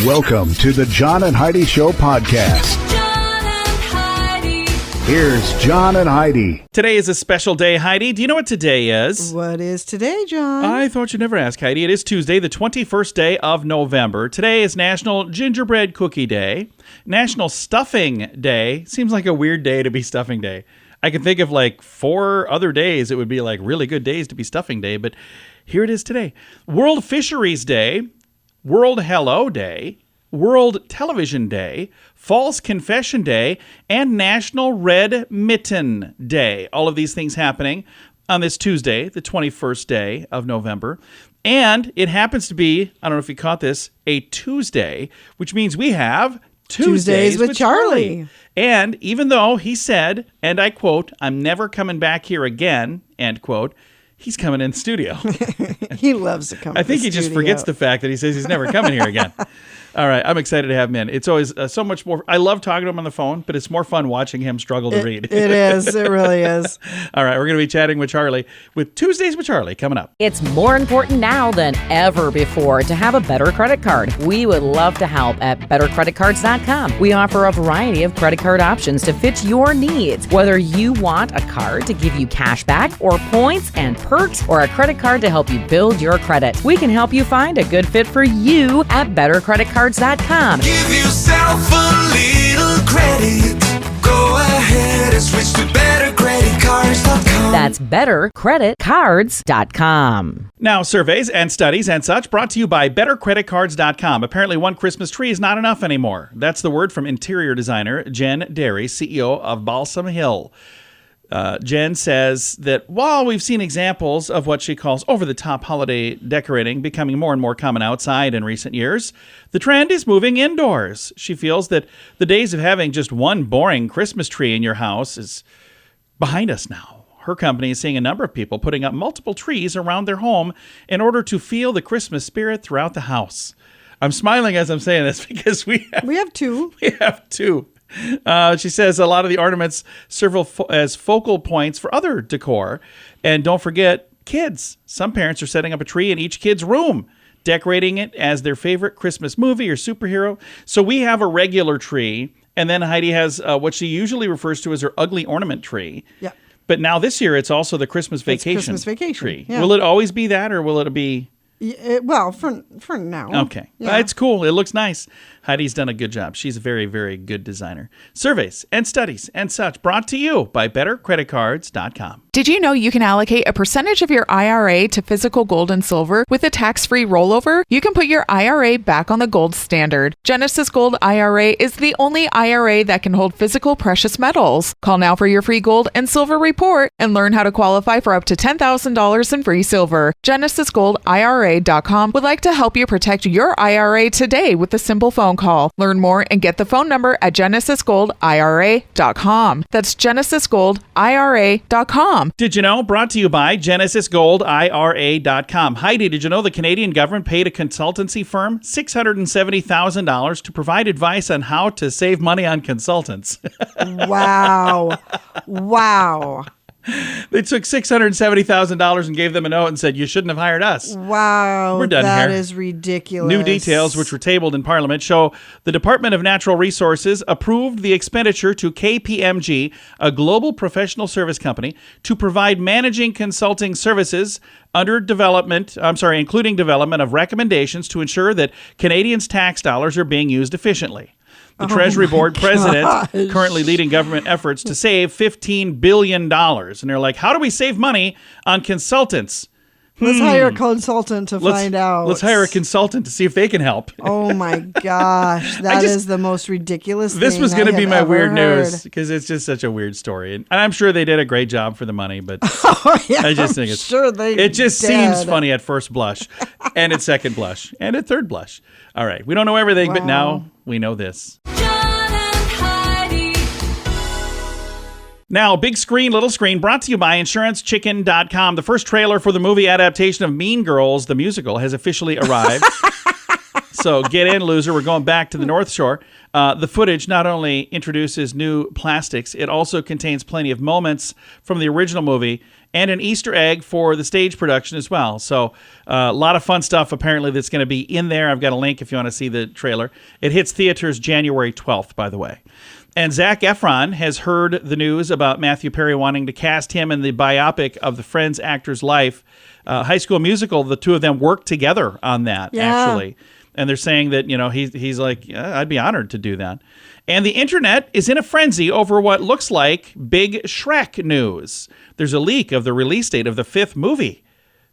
Welcome to the John and Heidi Show podcast. John and Heidi. Here's John and Heidi. Today is a special day, Heidi. Do you know what today is? What is today, John? I thought you'd never ask, Heidi. It is Tuesday, the 21st day of November. Today is National Gingerbread Cookie Day, National Stuffing Day. Seems like a weird day to be stuffing day. I can think of like 4 other days it would be like really good days to be stuffing day, but here it is today. World Fisheries Day, World Hello Day, World Television Day, False Confession Day, and National Red Mitten Day. All of these things happening on this Tuesday, the 21st day of November. And it happens to be, I don't know if you caught this, a Tuesday, which means we have Tuesdays with Charlie. And even though he said, and I quote, "I'm never coming back here again," end quote, he's coming in the studio. He loves to come. I think he just forgets the fact that he says he's never coming here again. All right, I'm excited to have him in. It's always so much more. I love talking to him on the phone, but it's more fun watching him struggle to read. It is. It really is. All right, we're going to be chatting with Charlie with Tuesdays with Charlie coming up. It's more important now than ever before to have a better credit card. We would love to help at bettercreditcards.com. We offer a variety of credit card options to fit your needs. Whether you want a card to give you cash back or points and perks, or a credit card to help you build your credit, we can help you find a good fit for you at bettercreditcards.com. Give yourself a little credit. Go ahead and switch to bettercreditcards.com. That's bettercreditcards.com. Now, surveys and studies and such brought to you by bettercreditcards.com. Apparently, one Christmas tree is not enough anymore. That's the word from interior designer Jen Derry, CEO of Balsam Hill. Jen says that while we've seen examples of what she calls over-the-top holiday decorating becoming more and more common outside in recent years, the trend is moving indoors. She feels that the days of having just one boring Christmas tree in your house is behind us now. Her company is seeing a number of people putting up multiple trees around their home in order to feel the Christmas spirit throughout the house. I'm smiling as I'm saying this because we have two. We have two. She says a lot of the ornaments serve as focal points for other decor. And don't forget, kids. Some parents are setting up a tree in each kid's room, decorating it as their favorite Christmas movie or superhero. So we have a regular tree, and then Heidi has what she usually refers to as her ugly ornament tree. Yeah. But now this year, it's also the Christmas vacation tree. Yeah. Will it always be that, or will it be... Well, for now. Okay. Yeah. It's cool. It looks nice. Heidi's done a good job. She's a very, very good designer. Surveys and studies and such brought to you by bettercreditcards.com. Did you know you can allocate a percentage of your IRA to physical gold and silver with a tax-free rollover? You can put your IRA back on the gold standard. Genesis Gold IRA is the only IRA that can hold physical precious metals. Call now for your free gold and silver report and learn how to qualify for up to $10,000 in free silver. GenesisGoldIRA.com would like to help you protect your IRA today with a simple phone call. Learn more and get the phone number at GenesisGoldIRA.com. That's GenesisGoldIRA.com. Did you know? Brought to you by GenesisGoldIRA.com. Heidi, did you know the Canadian government paid a consultancy firm $670,000 to provide advice on how to save money on consultants? Wow. Wow. They took $670,000 and gave them a note and said, "You shouldn't have hired us." Wow. We're done That here. is ridiculous. New details, which were tabled in Parliament, show the Department of Natural Resources approved the expenditure to KPMG, a global professional service company, to provide managing consulting services including development of recommendations to ensure that Canadians' tax dollars are being used efficiently. The Treasury Board president currently leading government efforts to save $15 billion. And they're like, how do we save money on consultants? Let's hire a consultant to find out. Let's hire a consultant to see if they can help. Oh my gosh. That is the most ridiculous thing This was going to be my weird heard. news because it's just such a weird story. And I'm sure they did a great job for the money, but I just think it just seems funny at first blush and at second blush and at third blush. All right. We don't know everything, but now we know this. John and Heidi. Now, big screen, little screen, brought to you by InsuranceChicken.com. The first trailer for the movie adaptation of Mean Girls, the musical, has officially arrived. So get in, loser. We're going back to the North Shore. The footage not only introduces new plastics, it also contains plenty of moments from the original movie and an Easter egg for the stage production as well. So a lot of fun stuff apparently that's going to be in there. I've got a link if you want to see the trailer. It hits theaters January 12th, by the way. And Zac Efron has heard the news about Matthew Perry wanting to cast him in the biopic of the Friends actor's life. High School Musical, the two of them worked together on that, actually. And they're saying that, he's like, yeah, I'd be honored to do that. And the internet is in a frenzy over what looks like big Shrek news. There's a leak of the release date of the 5th movie,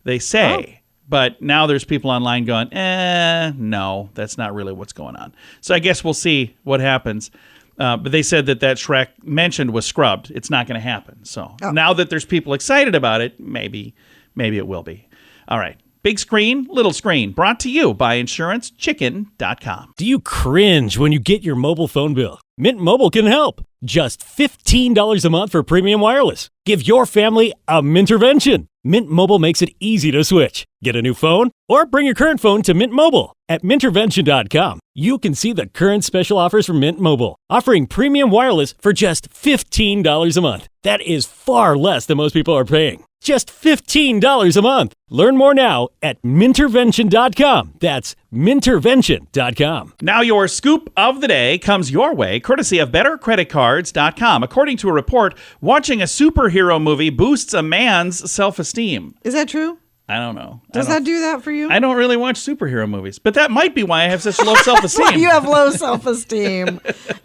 they say. Oh. But now there's people online going, no, that's not really what's going on. So I guess we'll see what happens. But they said that Shrek mentioned was scrubbed. It's not going to happen. So now that there's people excited about it, maybe it will be. All right. Big screen, little screen. Brought to you by InsuranceChicken.com. Do you cringe when you get your mobile phone bill? Mint Mobile can help. Just $15 a month for premium wireless. Give your family a Mintervention. Mint Mobile makes it easy to switch. Get a new phone or bring your current phone to Mint Mobile. At Mintervention.com, you can see the current special offers from Mint Mobile, offering premium wireless for just $15 a month. That is far less than most people are paying. Just $15 a month. Learn more now at Mintervention.com. That's Mintervention.com. Now your scoop of the day comes your way, courtesy of BetterCreditCards.com. According to a report, watching a superhero movie boosts a man's self-esteem. Is that true? I don't know. Does that do that for you? I don't really watch superhero movies, but that might be why I have such low self-esteem. You have low self-esteem.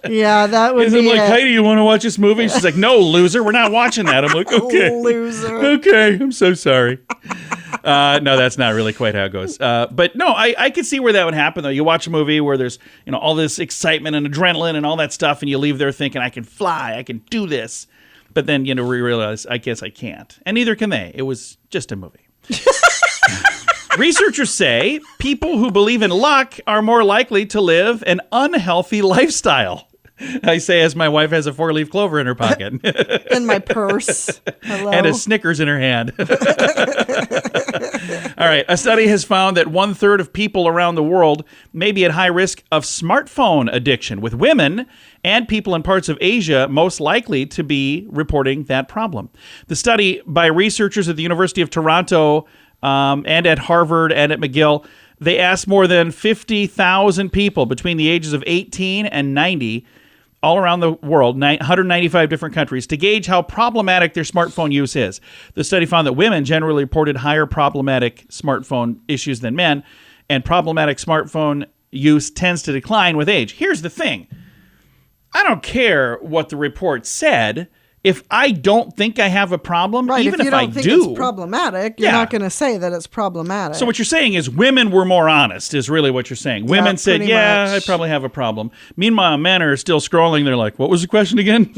Yeah, that would be I'm like, Heidi, you want to watch this movie? She's like, no, loser, we're not watching that. I'm like, okay. Loser. Okay, I'm so sorry. No, that's not really quite how it goes. But no, I could see where that would happen, though. You watch a movie where there's all this excitement and adrenaline and all that stuff, and you leave there thinking, I can fly, I can do this. But then, we realize, I guess I can't. And neither can they. It was just a movie. Researchers say people who believe in luck are more likely to live an unhealthy lifestyle. I say as my wife has a 4-leaf clover in her pocket. In my purse. Hello? And a Snickers in her hand. All right. A study has found that 1/3 of people around the world may be at high risk of smartphone addiction, with women and people in parts of Asia most likely to be reporting that problem. The study by researchers at the University of Toronto and at Harvard and at McGill, they asked more than 50,000 people between the ages of 18 and 90 all around the world, 195 different countries, to gauge how problematic their smartphone use is. The study found that women generally reported higher problematic smartphone issues than men, and problematic smartphone use tends to decline with age. Here's the thing. I don't care what the report said. If I don't think I have a problem, right, even if you I don't think do, it's problematic, you're not going to say that it's problematic. So what you're saying is women were more honest, is really what you're saying. Women said, yeah, I probably have a problem. Meanwhile, men are still scrolling. They're like, what was the question again?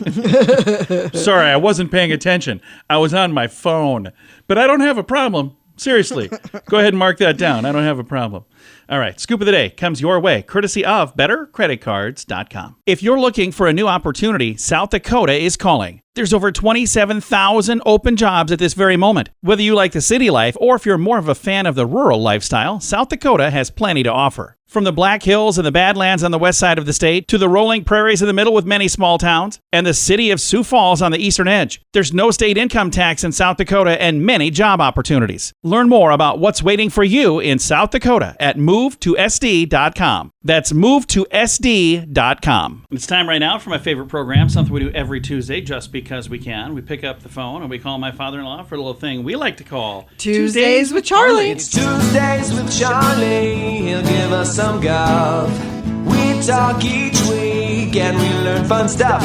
Sorry, I wasn't paying attention. I was on my phone. But I don't have a problem. Seriously. Go ahead and mark that down. I don't have a problem. All right. Scoop of the day comes your way, courtesy of BetterCreditCards.com. If you're looking for a new opportunity, South Dakota is calling. There's over 27,000 open jobs at this very moment. Whether you like the city life or if you're more of a fan of the rural lifestyle, South Dakota has plenty to offer. From the Black Hills and the Badlands on the west side of the state to the rolling prairies in the middle with many small towns and the city of Sioux Falls on the eastern edge, there's no state income tax in South Dakota and many job opportunities. Learn more about what's waiting for you in South Dakota at movetosd.com. That's movetosd.com. It's time right now for my favorite program, something we do every Tuesday just because we can. We pick up the phone and we call my father-in-law for a little thing we like to call Tuesdays with Charlie. It's Tuesdays with Charlie. He'll give us some gov. We talk each week and we learn fun stuff.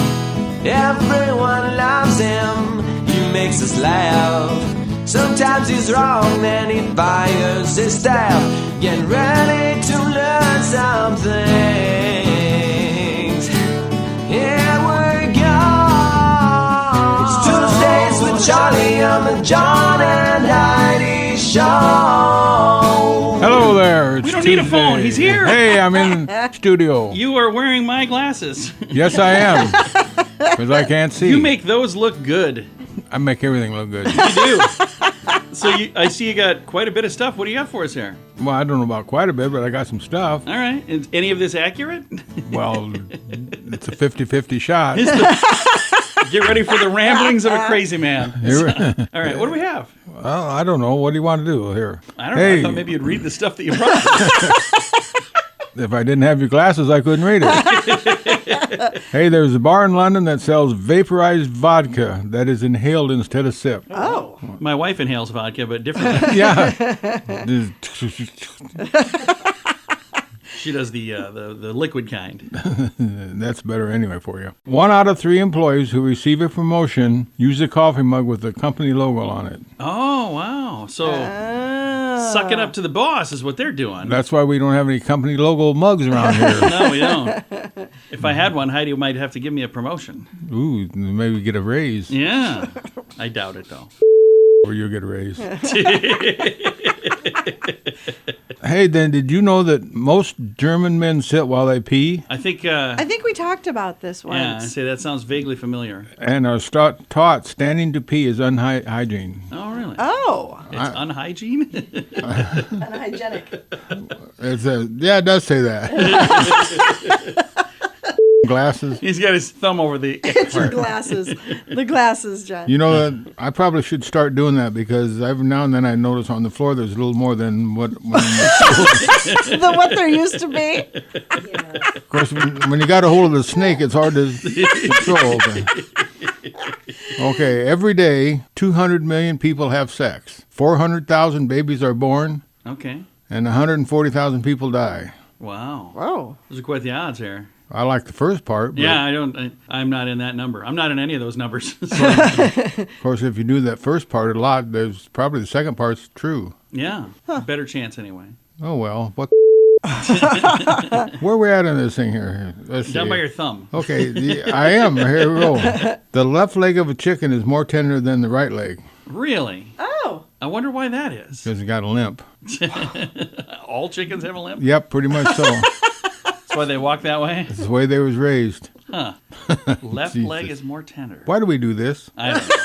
Everyone loves him. He makes us laugh. Sometimes he's wrong, then he fires his staff. Get ready to learn some things. Here we go. It's Tuesdays with Charlie on the John and Heidi Show. Hello there. We don't need a phone. He's here. Hey, I'm in studio. You are wearing my glasses. Yes, I am. Because I can't see. You make those look good. I make everything look good. You do. So I see you got quite a bit of stuff. What do you got for us here? Well, I don't know about quite a bit, but I got some stuff. All right. Is any of this accurate? Well, it's a 50-50 shot. Get ready for the ramblings of a crazy man. All right. What do we have? Well, I don't know. What do you want to do here? I don't know. I thought maybe you'd read the stuff that you brought. If I didn't have your glasses, I couldn't read it. Hey, there's a bar in London that sells vaporized vodka that is inhaled instead of sipped. Oh. My wife inhales vodka, but differently. Yeah. She does the liquid kind. That's better anyway for you. 1 out of 3 employees who receive a promotion use a coffee mug with the company logo on it. Oh, wow. So sucking up to the boss is what they're doing. That's why we don't have any company logo mugs around here. No, we don't. If I had one, Heidi might have to give me a promotion. Ooh, maybe get a raise. Yeah. I doubt it, though. Or you'll get a raise. Hey, then, did you know that most German men sit while they pee I think we talked about this once. yeah, I say that sounds vaguely familiar. and are taught standing to pee is unhygiene? Oh, really? Oh. It's unhygiene? Unhygienic. Yeah, it does say that. Glasses. He's got his thumb over the Your glasses. The glasses, John. You know that I probably should start doing that because every now and then I notice on the floor there's a little more than what. The what there used to be. Of course, when you got a hold of the snake, it's hard to control. Okay, every day 200 million people have sex. 400,000 babies are born, Okay. and 140,000 people die. Wow. Whoa. Those are quite the odds here. I like the first part. But Yeah, I'm not in that number. I'm not in any of those numbers. Of course, if you do that first part a lot, there's probably the second part's true. Yeah. Better chance anyway. Oh, well, what where are we at in this thing here? Let's Down see. by your thumb. Okay, I am. Here we go. The left leg of a chicken is more tender than the right leg Really? Oh. I wonder why that is. because it got a limp. All chickens have a limp? Yep, pretty much so. That's why they walk that way? It's the way they was raised. Huh. Left Jesus. leg is more tender. Why do we do this? I don't know.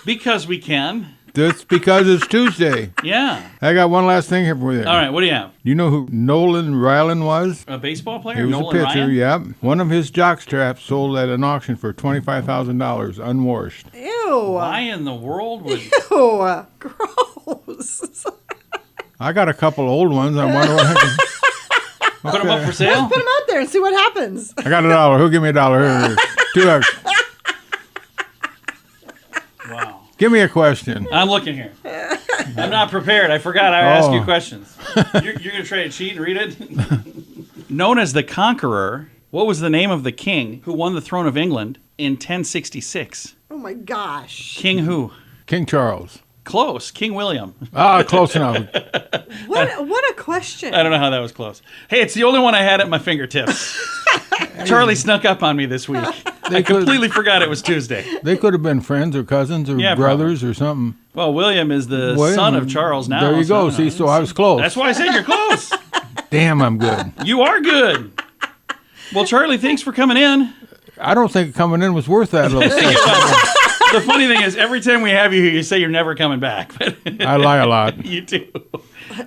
Because we can. Just because it's Tuesday. Yeah. I got one last thing here for you. All right, what do you have? You know who Nolan Ryland was? A baseball player? He was Nolan a pitcher, Ryan? yep. One of his jock straps sold at an auction for $25,000, unwashed. Ew. Why in the world would... Ew. Gross. I got a couple old ones. I wonder what I can... Put them up for sale? Put them out there and see what happens. I got $1. Who'll give me $1? Here it is. $2. Wow. Give me a question. I'm looking here. I'm not prepared. I forgot I asked you Oh. questions. You're going to try to cheat and read it? Known as the Conqueror, what was the name of the king who won the throne of England in 1066? Oh my gosh. King who? King Charles. Close. King William. Ah, close enough. What a question. I don't know how that was close. Hey, it's the only one I had at my fingertips. Charlie snuck up on me this week. I completely forgot it was Tuesday. They could have been friends or cousins or Yeah, brothers or something. Well, William is the William, son of Charles now. There you go. so- See, so I was close. That's why I said you're close. Damn, I'm good. You are good. Well, Charlie, thanks for coming in. I don't think coming in was worth that little stuff. The funny thing is, every time we have you here, you say you're never coming back. But I lie a lot. you do.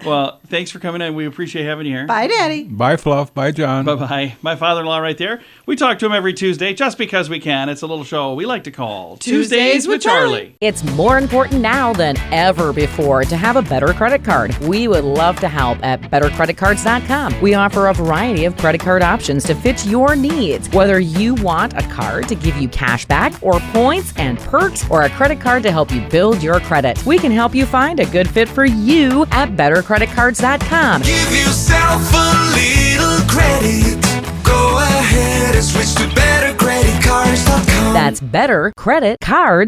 Well, thanks for coming in. We appreciate having you here. Bye, Daddy. Bye, Fluff. Bye, John. Bye-bye. My father-in-law right there. We talk to him every Tuesday just because we can. It's a little show we like to call Tuesdays with Charlie. It's more important now than ever before to have a better credit card. We would love to help at bettercreditcards.com. We offer a variety of credit card options to fit your needs. Whether you want a card to give you cash back or points and perks or a credit card to help you build your credit, we can help you find a good fit for you at bettercreditcards.com. Give yourself a little credit. Go ahead and switch to bettercreditcards.com. That's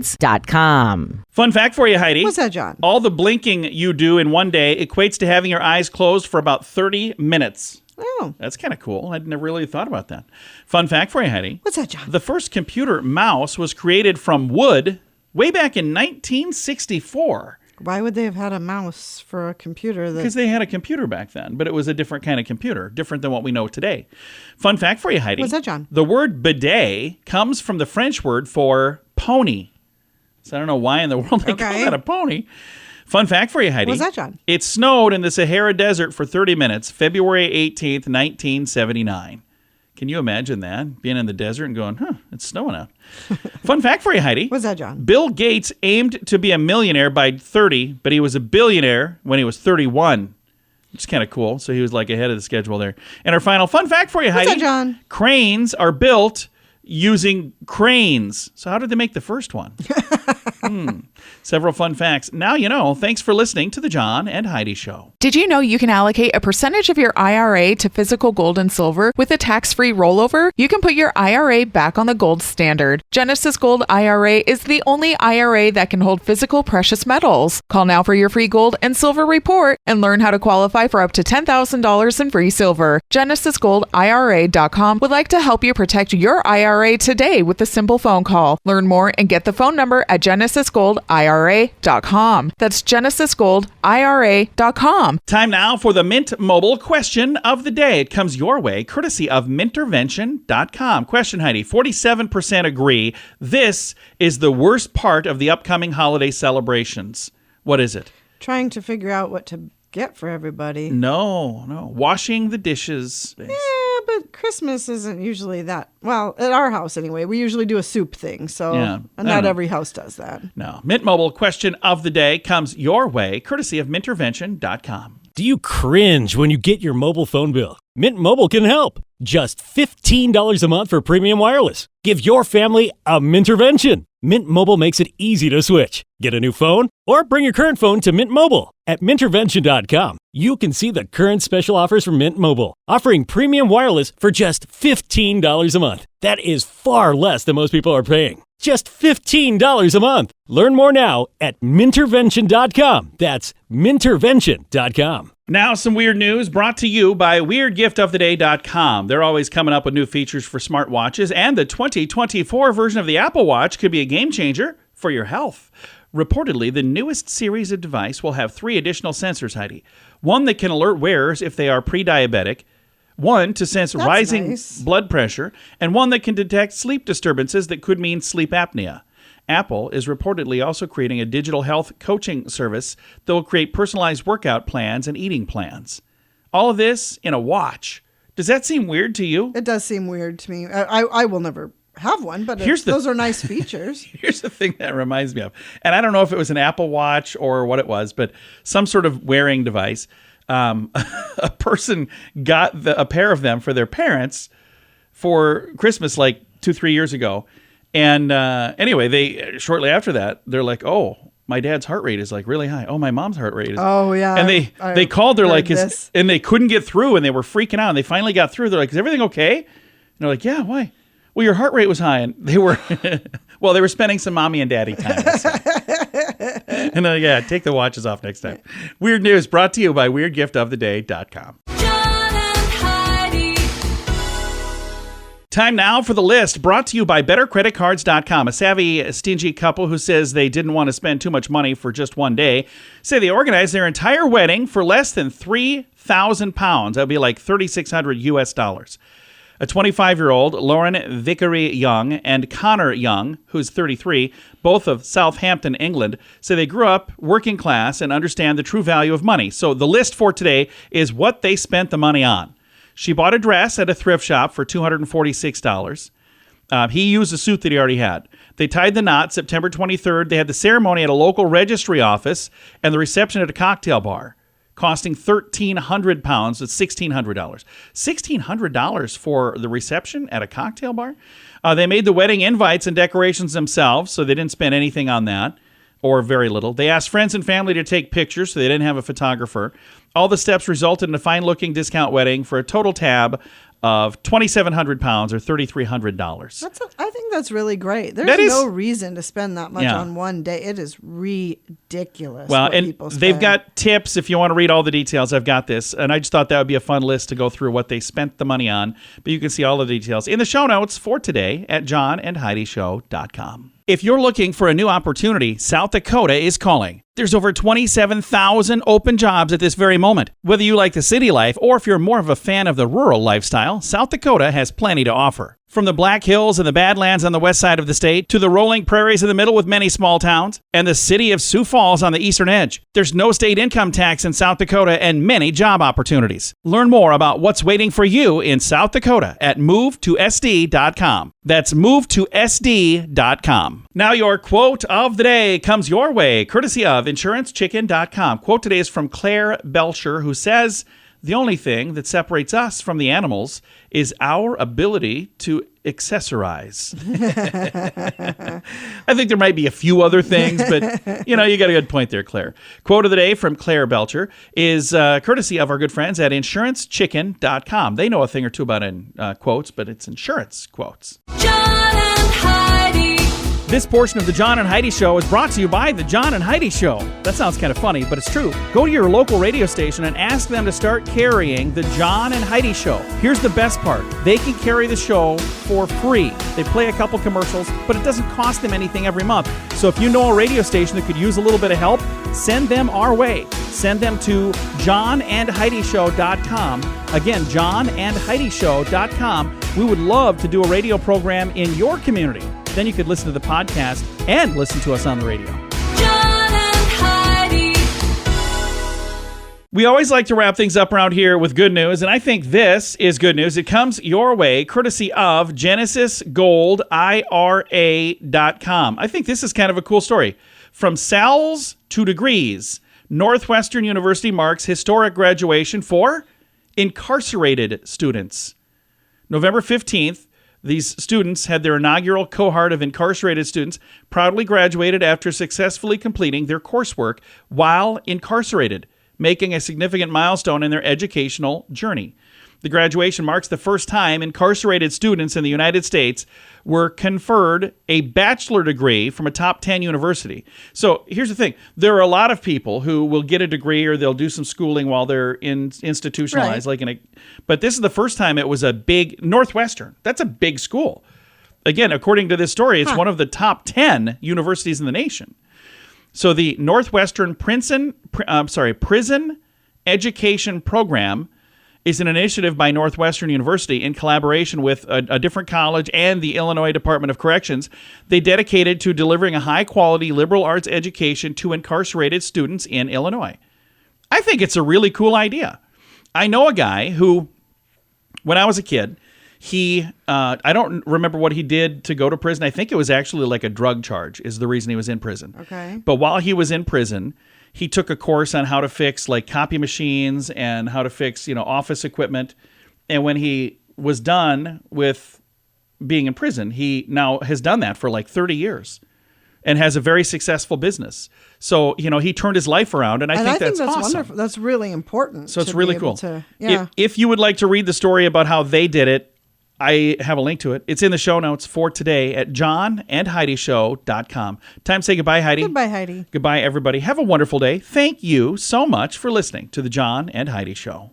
bettercreditcards.com. Fun fact for you, Heidi. What's that, John? All the blinking you do in one day equates to having your eyes closed for about 30 minutes. Oh. That's kind of cool. I'd never really thought about that. Fun fact for you, Heidi. What's that, John? The first computer mouse was created from wood way back in 1964. Why would they have had a mouse for a computer? Because they had a computer back then, but it was a different kind of computer, different than what we know today. Fun fact for you, Heidi. What's that, John? The word bidet comes from the French word for pony. So I don't know why in the world they call that a pony. Fun fact for you, Heidi. What's that, John? It snowed in the Sahara Desert for 30 minutes, February 18th, 1979. Can you imagine that? Being in the desert and going, it's snowing out. Fun fact for you, Heidi. What's that, John? Bill Gates aimed to be a millionaire by 30, but he was a billionaire when he was 31. Which is kind of cool. So he was like ahead of the schedule there. And our final fun fact for you, Heidi. What's that, John? Cranes are built using cranes. So how did they make the first one? Several fun facts. Now you know. Thanks for listening to the John and Heidi Show. Did you know you can allocate a percentage of your IRA to physical gold and silver with a tax-free rollover? You can put your IRA back on the gold standard. Genesis Gold IRA is the only IRA that can hold physical precious metals. Call now for your free gold and silver report and learn how to qualify for up to $10,000 in free silver. GenesisGoldIRA.com would like to help you protect your IRA today with a simple phone call. Learn more and get the phone number at GenesisGoldIRA.com. That's GenesisGoldIRA.com. Time now for the Mint Mobile question of the day. It comes your way, courtesy of Mintervention.com. Question, Heidi. 47% agree this is the worst part of the upcoming holiday celebrations. What is it? Trying to figure out what to get for everybody. No. Washing the dishes. Yeah, but Christmas isn't usually that. Well, at our house anyway, we usually do a soup thing. So Yeah, and not every house does that. No. Mint Mobile question of the day comes your way, courtesy of Mintervention.com. Do you cringe when you get your mobile phone bill? Mint Mobile can help. Just $15 a month for premium wireless. Give your family a Mintervention. Mint Mobile makes it easy to switch. Get a new phone or bring your current phone to Mint Mobile. At Mintervention.com, you can see the current special offers from Mint Mobile, offering premium wireless for just $15 a month. That is far less than most people are paying. Just $15 a month. Learn more now at Mintervention.com. That's Mintervention.com. Now, some weird news brought to you by WeirdGiftOfTheDay.com. They're always coming up with new features for smartwatches, and the 2024 version of the Apple Watch could be a game changer for your health. Reportedly, the newest series of device will have 3 additional sensors, Heidi. One that can alert wearers if they are pre-diabetic, one to sense rising blood pressure, and one that can detect sleep disturbances that could mean sleep apnea. Apple is reportedly also creating a digital health coaching service that will create personalized workout plans and eating plans. All of this in a watch. Does that seem weird to you? It does seem weird to me. I will never have one, but those are nice features. Here's the thing that reminds me of, and I don't know if it was an Apple Watch or what it was, but some sort of wearing device. A person got a pair of them for their parents for Christmas like 2-3 years ago. And anyway, shortly after that, they're like, oh, my dad's heart rate is like really high. Oh, my mom's heart rate is. Oh, yeah. And they called, they're like, and they couldn't get through, and they were freaking out. And they finally got through. They're like, is everything okay? And they're like, yeah, why? Well, your heart rate was high. And they were, well, they were spending some mommy and daddy time. And yeah, take the watches off next time. Weird news brought to you by WeirdGiftOfTheDay.com. John and Heidi. Time now for the list brought to you by BetterCreditCards.com. A savvy, stingy couple who says they didn't want to spend too much money for just one day say they organized their entire wedding for less than £3,000. That would be like $3,600 US. A 25-year-old, Lauren Vickery Young, and Connor Young, who's 33, both of Southampton, England, say they grew up working class and understand the true value of money. So the list for today is what they spent the money on. She bought a dress at a thrift shop for $246. He used a suit that he already had. They tied the knot September 23rd. They had the ceremony at a local registry office and the reception at a cocktail bar, costing £1,300. That's $1,600. $1,600 for the reception at a cocktail bar? They made the wedding invites and decorations themselves, so they didn't spend anything on that, or very little. They asked friends and family to take pictures, so they didn't have a photographer. All the steps resulted in a fine-looking discount wedding for a total tab of £2,700 or $3,300. I think that's really great. There's no reason to spend that much on one day. It is ridiculous. Well, what and people spend. they've got tips if you want to read all the details. I've got this, and I just thought that would be a fun list to go through what they spent the money on. But you can see all the details in the show notes for today at johnandheidishow.com. If you're looking for a new opportunity, South Dakota is calling. There's over 27,000 open jobs at this very moment. Whether you like the city life or if you're more of a fan of the rural lifestyle, South Dakota has plenty to offer. From the Black Hills and the Badlands on the west side of the state to the rolling prairies in the middle with many small towns and the city of Sioux Falls on the eastern edge, there's no state income tax in South Dakota and many job opportunities. Learn more about what's waiting for you in South Dakota at movetosd.com. That's movetosd.com. Now your quote of the day comes your way, courtesy of insurancechicken.com. Quote today is from Claire Belcher, who says, "The only thing that separates us from the animals is our ability to accessorize." I think there might be a few other things, but you got a good point there, Claire. Quote of the day from Claire Belcher is courtesy of our good friends at insurancechicken.com. They know a thing or two about quotes, but it's insurance quotes. John and Heidi. This portion of the John and Heidi Show is brought to you by the John and Heidi Show. That sounds kind of funny, but it's true. Go to your local radio station and ask them to start carrying the John and Heidi Show. Here's the best part. They can carry the show for free. They play a couple commercials, but it doesn't cost them anything every month. So if you know a radio station that could use a little bit of help, send them our way. Send them to johnandheidishow.com. Again, johnandheidishow.com. We would love to do a radio program in your community. Then you could listen to the podcast and listen to us on the radio. John and Heidi. We always like to wrap things up around here with good news, and I think this is good news. It comes your way courtesy of GenesisGoldIRA.com. I think this is kind of a cool story. From cells to degrees, Northwestern University marks historic graduation for incarcerated students. November 15th, these students had their inaugural cohort of incarcerated students proudly graduated after successfully completing their coursework while incarcerated, making a significant milestone in their educational journey. The graduation marks the first time incarcerated students in the United States were conferred a bachelor degree from a top 10 university. So here's the thing. There are a lot of people who will get a degree or they'll do some schooling while they're institutionalized. Right. But this is the first time it was a big Northwestern. That's a big school. Again, according to this story, it's one of the top 10 universities in the nation. So the Northwestern Prison Education Program is an initiative by Northwestern University in collaboration with a different college and the Illinois Department of Corrections. They dedicated to delivering a high-quality liberal arts education to incarcerated students in Illinois. I think it's a really cool idea. I know a guy who, when I was a kid, I don't remember what he did to go to prison. I think it was actually like a drug charge is the reason he was in prison. Okay. But while he was in prison, he took a course on how to fix like copy machines and how to fix, office equipment. And when he was done with being in prison, he now has done that for like 30 years and has a very successful business. So, he turned his life around, and I think that's awesome. Wonderful. That's really important. So it's really cool. Yeah. If you would like to read the story about how they did it, I have a link to it. It's in the show notes for today at johnandheidishow.com. Time to say goodbye, Heidi. Goodbye, Heidi. Goodbye, everybody. Have a wonderful day. Thank you so much for listening to the John and Heidi Show.